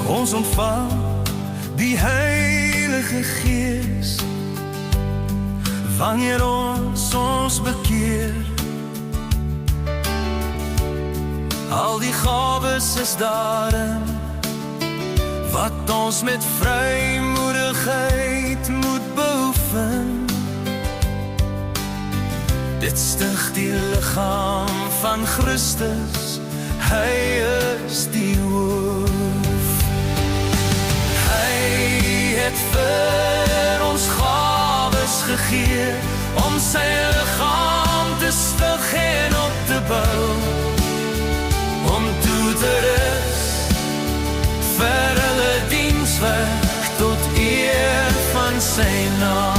Ons ontvang die Heilige Gees wanneer ons bekeer. Al die gawes is daarin wat ons met vrymoedigheid moet beoefen. Dit stig die liggaam van Christus, hy is die hoof. Hy het vir ons gawes gegee om sy liggaam te stig en op te bou, om toe te rus vir hulle dienswerk tot eer van sy naam.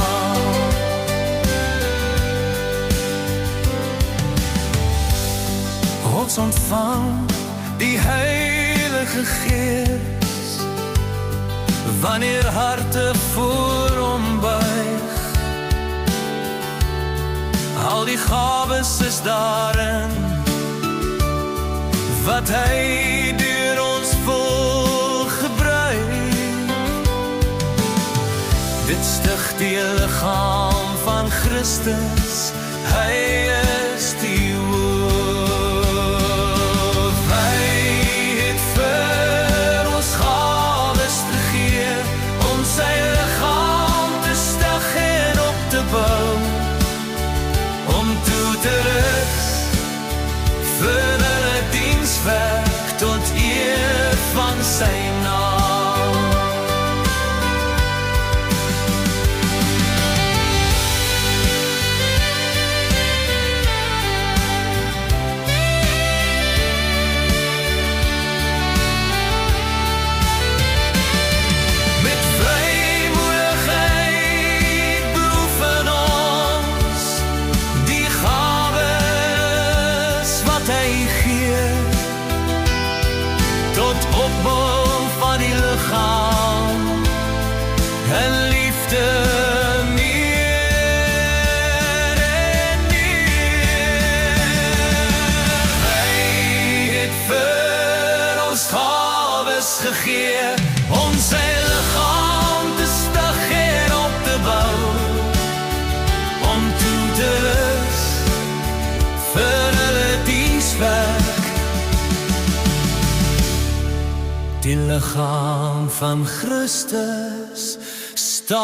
Ons ontvang die Heilige Gees wanneer harte voor hom buig. Al die gawes is daarin wat hy deur ons wil gebruik. Dit stig die liggaam van Christus, hy is die hoof. Hy het vir ons gawes gegee om sy liggaam te stig en op te bou, om toe te rus vir hulle dienswerk tot eer van sy naam. Met vrymoedigheid beoefen ons die gawes wat hy gee, tot opbouw van die lichaam en liefde meer en meer. Hy het vir ons gawes gegee om sy lichaam te stig en op te bou, om toe te rus vir hulle dienswerk. Die liggaam van Christus staan